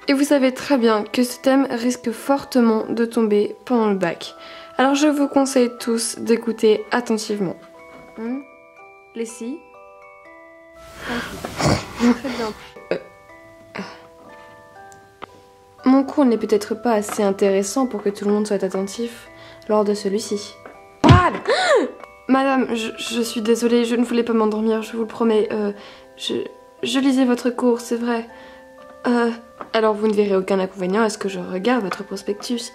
Et vous savez très bien que ce thème risque fortement de tomber pendant le bac. Alors je vous conseille tous d'écouter attentivement. Les si. Très bien. Mon cours n'est peut-être pas assez intéressant pour que tout le monde soit attentif lors de celui-ci. Brad! Madame, je suis désolée, je ne voulais pas m'endormir, je vous le promets. Je lisais votre cours, c'est vrai. Alors vous ne verrez aucun inconvénient à ce que je regarde votre prospectus.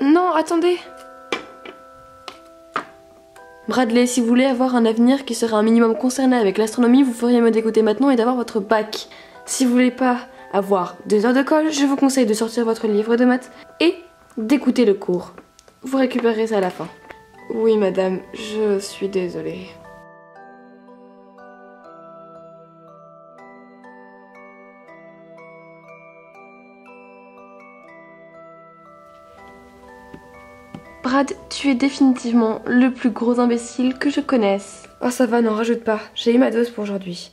Non, attendez. Bradley, si vous voulez avoir un avenir qui sera un minimum concerné avec l'astronomie, vous feriez mieux d'écouter maintenant et d'avoir votre bac. Si vous voulez pas avoir 2 heures de colle, je vous conseille de sortir votre livre de maths et d'écouter le cours. Vous récupérerez ça à la fin. Oui, madame, je suis désolée. Brad, tu es définitivement le plus gros imbécile que je connaisse. Oh ça va, n'en rajoute pas, j'ai eu ma dose pour aujourd'hui.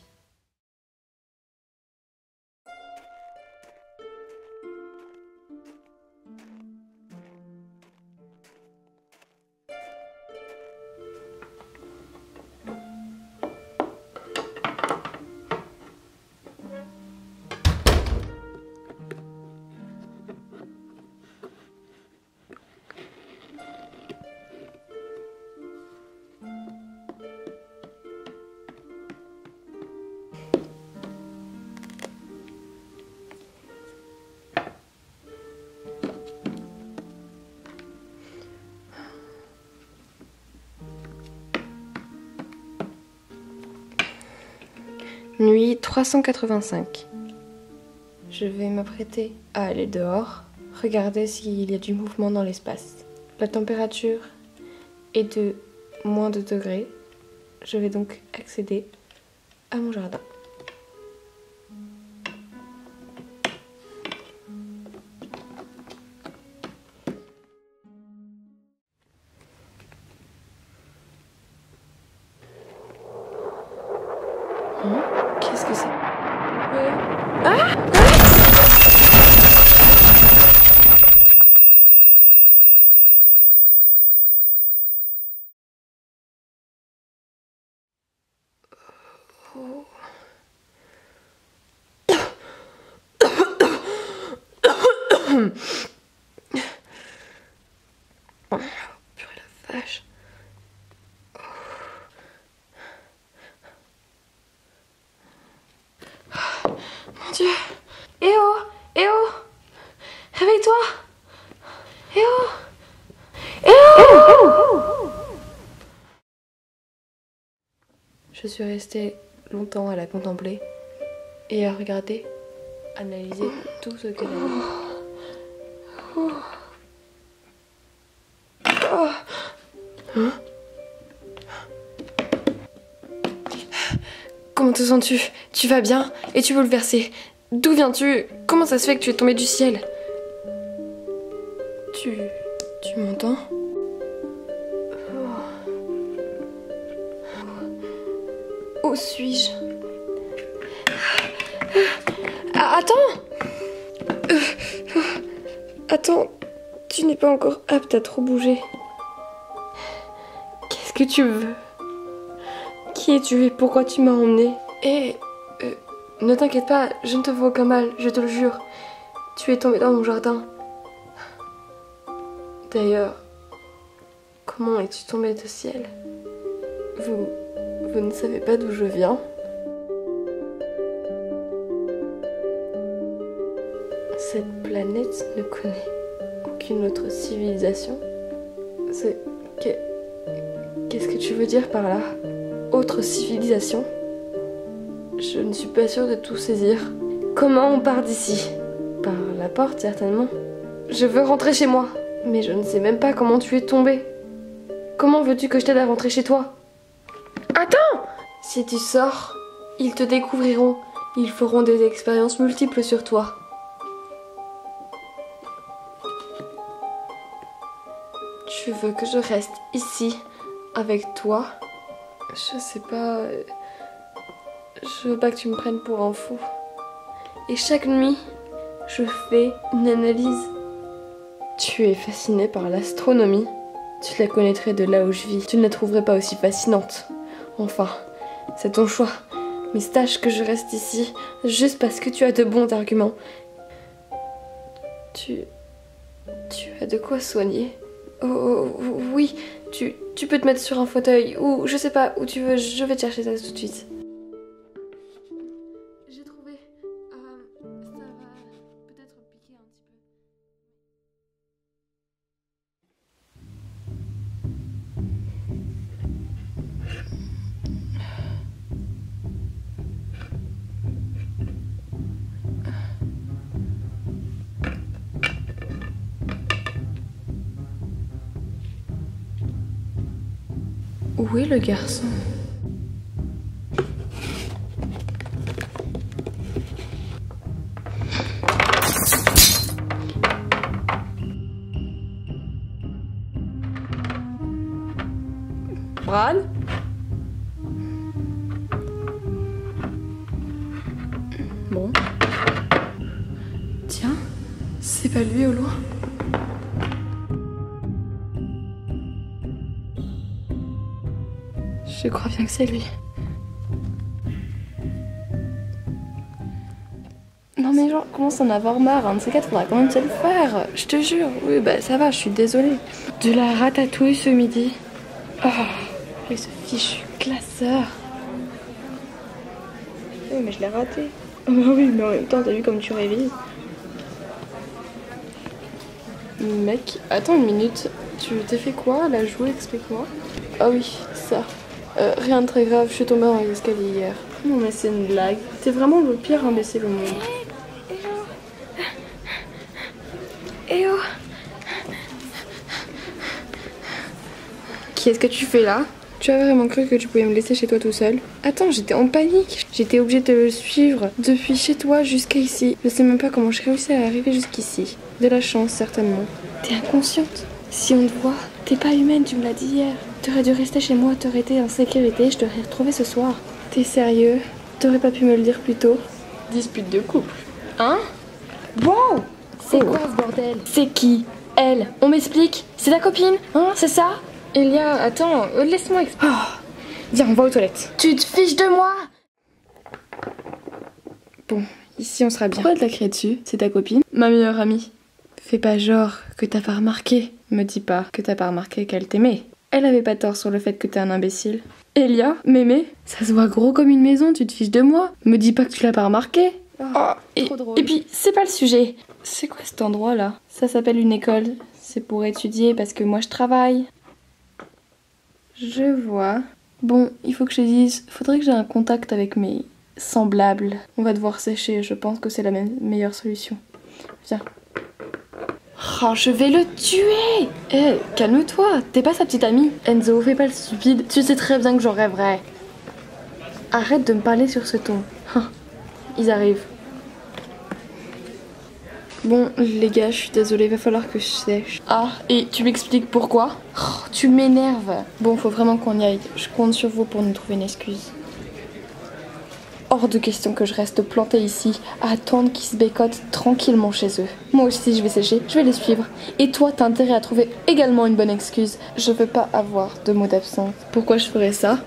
Nuit 385. Je vais m'apprêter à aller dehors, regarder s'il y a du mouvement dans l'espace. La température est de moins de degrés. Je vais donc accéder à mon jardin. Qu'est-ce que c'est? Oh. Oh, purée la vache. Mon Dieu. Eh oh, eh oh, réveille-toi. Eh oh, eh oh. Je suis restée longtemps à la contempler et à regarder, analyser tout ce qu'elle a dit. Hein? Comment te sens-tu? Tu vas bien? Es-tu bouleversée? D'où viens-tu? Comment ça se fait que tu es tombée du ciel? Tu m'entends? Où suis-je? Attends! Attends, tu n'es pas encore apte à trop bouger. Qu'est-ce que tu veux? Qui es-tu et pourquoi tu m'as emmenée? Et ne t'inquiète pas, je ne te veux aucun mal, je te le jure. Tu es tombée dans mon jardin. D'ailleurs, comment es-tu tombée du ciel? Vous ne savez pas d'où je viens? Cette planète ne connaît aucune autre civilisation. Qu'est-ce que tu veux dire par là? Autre civilisation? Je ne suis pas sûre de tout saisir. Comment on part d'ici? Par la porte, certainement. Je veux rentrer chez moi. Mais je ne sais même pas comment tu es tombée. Comment veux-tu que je t'aide à rentrer chez toi? Attends! Si tu sors, ils te découvriront. Ils feront des expériences multiples sur toi. Tu veux que je reste ici, avec toi? Je sais pas... Je veux pas que tu me prennes pour un fou. Et chaque nuit, Je fais une analyse. Tu es fascinée par l'astronomie. Tu la connaîtrais de là où je vis. Tu ne la trouverais pas aussi fascinante. Enfin, c'est ton choix. Mais sache que je reste ici juste parce que tu as de bons arguments. Tu as de quoi soigner. Oh, oui, tu peux te mettre sur un fauteuil ou je sais pas où tu veux, je vais te chercher ça tout de suite. J'ai trouvé. Ça va peut-être piquer un petit peu. Où est le garçon? Brad? Bon. Tiens, c'est pas lui au loin. Je crois bien que c'est lui. Non mais genre, commence à en avoir marre, un de ces quatre, faudra quand même te le faire. Je te jure, oui bah ça va, je suis désolée. De la ratatouille ce midi. Oh, et ce fichu classeur. Oui mais je l'ai raté. Oh bah oui mais en même temps t'as vu comme tu révises. Mec, attends une minute, tu t'es fait quoi là, jouer, explique-moi. Ah oui, ça. Rien de très grave, je suis tombée dans les escaliers hier. Non mais c'est une blague. T'es vraiment le pire imbécile au monde. Eh oh. Qu'est-ce que tu fais là? Tu as vraiment cru que tu pouvais me laisser chez toi tout seul? Attends, j'étais en panique. J'étais obligée de le suivre depuis chez toi jusqu'à ici. Je sais même pas comment j'ai réussi à arriver jusqu'ici. De la chance, certainement. T'es inconsciente. Si on te voit, t'es pas humaine, tu me l'as dit hier. T'aurais dû rester chez moi, t'aurais été en sécurité, je t'aurais retrouvé ce soir. T'es sérieux? T'aurais pas pu me le dire plus tôt? Dispute de couple. Hein? Wow! C'est quoi ce bordel? C'est qui? Elle? On m'explique? C'est ta copine? Hein? C'est ça? Elia, attends, laisse-moi expliquer. Oh. Viens, on va aux toilettes. Tu te fiches de moi? Bon, ici on sera bien. Pourquoi te la crier dessus? C'est ta copine? Ma meilleure amie. Fais pas genre que t'as pas remarqué. Me dis pas que t'as pas remarqué qu'elle t'aimait. Elle avait pas tort sur le fait que t'es un imbécile. Elia, mémé, ça se voit gros comme une maison, tu te fiches de moi. Me dis pas que tu l'as pas remarqué. Oh, trop drôle. Et puis, c'est pas le sujet. C'est quoi cet endroit là? Ça s'appelle une école. C'est pour étudier parce que moi je travaille. Je vois. Bon, il faut que je te dise, faudrait que j'ai un contact avec mes semblables. On va devoir sécher, je pense que c'est la meilleure solution. Viens. Oh, je vais le tuer! Eh, calme-toi, t'es pas sa petite amie. Enzo, fais pas le stupide, tu sais très bien que j'en rêverais. Arrête de me parler sur ce ton. Ils arrivent. Bon, les gars, je suis désolée, va falloir que je sèche. Ah, et tu m'expliques pourquoi? Oh, tu m'énerves. Bon, faut vraiment qu'on y aille. Je compte sur vous pour nous trouver une excuse. Hors de question que je reste plantée ici, à attendre qu'ils se bécotent tranquillement chez eux. Moi aussi, je vais sécher, je vais les suivre. Et toi, t'as intérêt à trouver également une bonne excuse. Je veux pas avoir de mots d'absence. Pourquoi je ferais ça?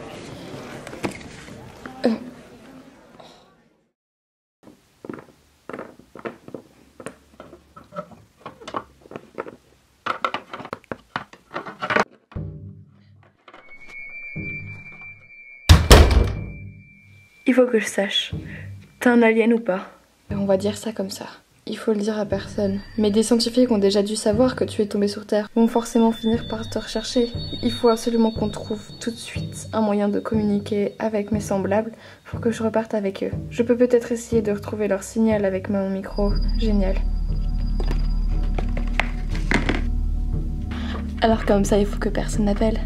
Il faut que je sache. T'es un alien ou pas? On va dire ça comme ça. Il faut le dire à personne. Mais des scientifiques ont déjà dû savoir que tu es tombé sur Terre. Ils vont forcément finir par te rechercher. Il faut absolument qu'on trouve tout de suite un moyen de communiquer avec mes semblables pour que je reparte avec eux. Je peux peut-être essayer de retrouver leur signal avec mon micro. Génial. Alors comme ça, il faut que personne n'appelle.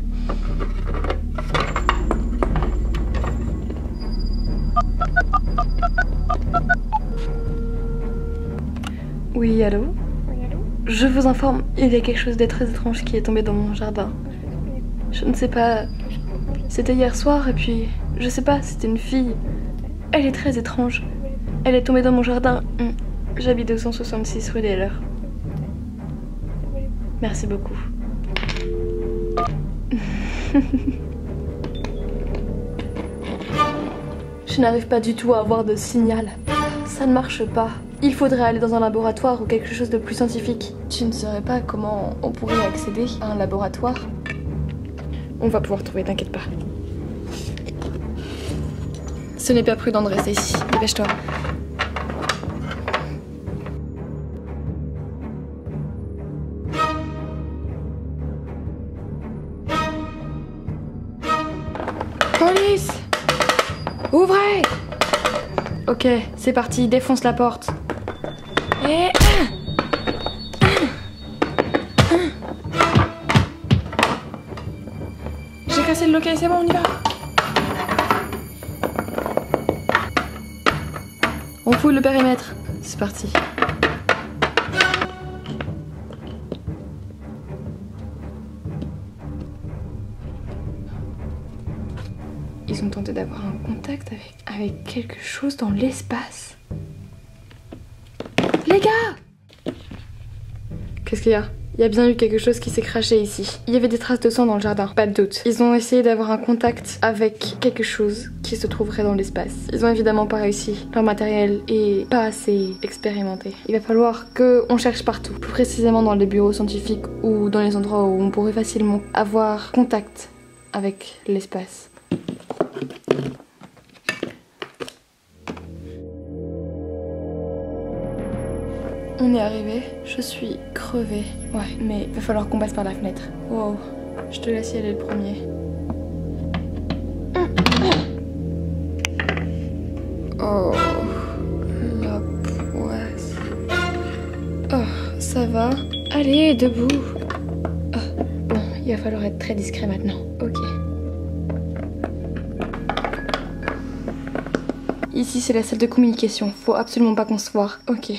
Oui, allô? Je vous informe, il y a quelque chose de très étrange qui est tombé dans mon jardin. Je ne sais pas... C'était hier soir et puis... Je sais pas, c'était une fille. Elle est très étrange. Elle est tombée dans mon jardin. J'habite au 166 rue des Leurs. Merci beaucoup. Je n'arrive pas du tout à avoir de signal. Ça ne marche pas. Il faudrait aller dans un laboratoire ou quelque chose de plus scientifique. Tu ne saurais pas comment on pourrait accéder à un laboratoire? On va pouvoir trouver, t'inquiète pas. Ce n'est pas prudent de rester ici. Dépêche-toi. Police! Ouvrez! Ok, c'est parti, défonce la porte. Et... J'ai cassé le local, c'est bon, on y va. On fouille le périmètre. C'est parti. Ils ont tenté d'avoir un contact avec quelque chose dans l'espace. Les gars! Qu'est-ce qu'il y a? Il y a bien eu quelque chose qui s'est craché ici. Il y avait des traces de sang dans le jardin, pas de doute. Ils ont essayé d'avoir un contact avec quelque chose qui se trouverait dans l'espace. Ils ont évidemment pas réussi. Leur matériel est pas assez expérimenté. Il va falloir qu'on cherche partout, plus précisément dans les bureaux scientifiques ou dans les endroits où on pourrait facilement avoir contact avec l'espace. On est arrivé, je suis crevée. Ouais, mais il va falloir qu'on passe par la fenêtre. Wow, je te laisse y aller le premier. Oh, la poisse. Oh, ça va? Allez, debout. Oh, bon, il va falloir être très discret maintenant. Ok. Ici, c'est la salle de communication. Faut absolument pas qu'on se voie. Ok.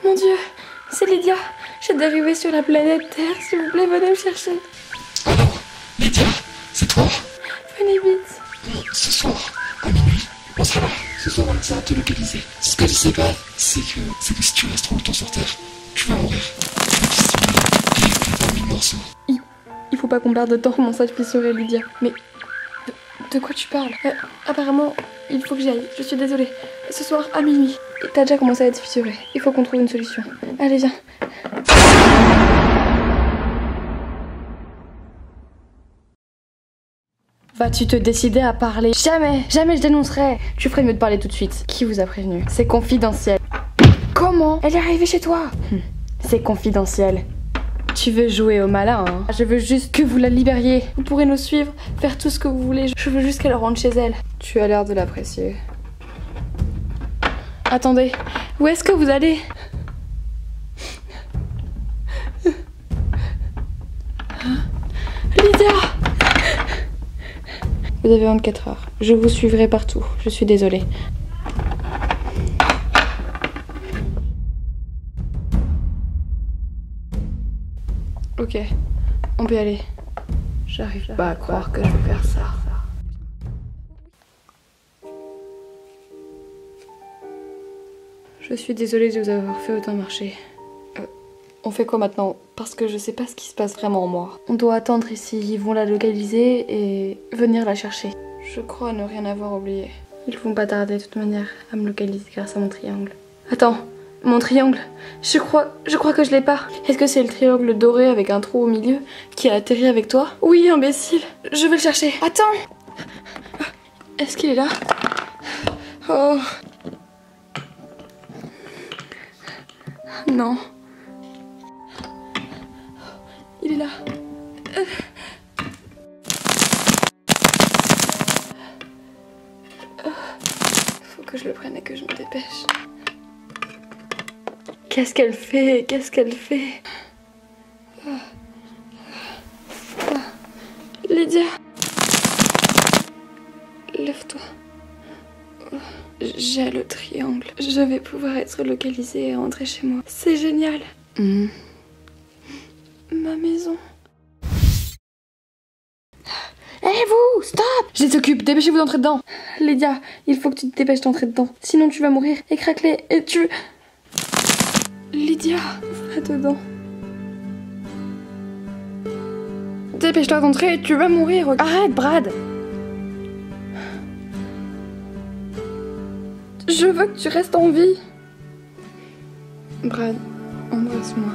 Mon Dieu, c'est Lydia. J'ai dérivé sur la planète Terre. S'il vous plaît, venez me chercher. Alors, Lydia, c'est toi? Venez vite. Oui, ce soir, à minuit, on sera là. Ce soir, on essaie de te localiser. Ce que tu sais pas, c'est que si tu restes trop longtemps sur Terre, tu vas mourir. Tu vas te et tu vas en 1000 morceaux. Il faut pas qu'on perde de temps, mon sac fissuré, Lydia. Mais de quoi tu parles? Apparemment, il faut que j'y aille. Je suis désolée. Ce soir, à minuit. T'as déjà commencé à être fissuré. Il faut qu'on trouve une solution. Allez, viens. Vas-tu te décider à parler? Jamais, jamais je dénoncerai. Tu ferais mieux de parler tout de suite. Qui vous a prévenu? C'est confidentiel. Comment? Elle est arrivée chez toi? C'est confidentiel. Tu veux jouer au malin, hein? Je veux juste que vous la libériez. Vous pourrez nous suivre, faire tout ce que vous voulez. Je veux juste qu'elle rentre chez elle. Tu as l'air de l'apprécier. Attendez, où est-ce que vous allez? Lydia! Vous avez 24 heures. Je vous suivrai partout. Je suis désolée. Ok, on peut y aller. J'arrive pas à croire que je vais faire ça. Je suis désolée de vous avoir fait autant marcher. On fait quoi maintenant? Parce que je sais pas ce qui se passe vraiment en moi. On doit attendre ici, ils vont la localiser et venir la chercher. Je crois ne rien avoir oublié. Ils vont pas tarder de toute manière à me localiser grâce à mon triangle. Attends, mon triangle, je crois que je l'ai pas. Est-ce que c'est le triangle doré avec un trou au milieu qui a atterri avec toi? Oui, imbécile, je vais le chercher. Attends! Est-ce qu'il est là? Oh. Non. Il est là. Faut que je le prenne et que je me dépêche. Qu'est-ce qu'elle fait? Qu'est-ce qu'elle fait? Lydia. Lève-toi. J'ai le triangle. Je vais pouvoir être localisée et rentrer chez moi. C'est génial. Ma maison. Hé vous, stop! Je t'occupe, dépêchez-vous d'entrer dedans. Lydia, il faut que tu te dépêches d'entrer dedans. Sinon tu vas mourir écraclée et tu... Lydia, va dedans. Dépêche-toi d'entrer, tu vas mourir. Arrête, Brad. Je veux que tu restes en vie. Brad, embrasse-moi.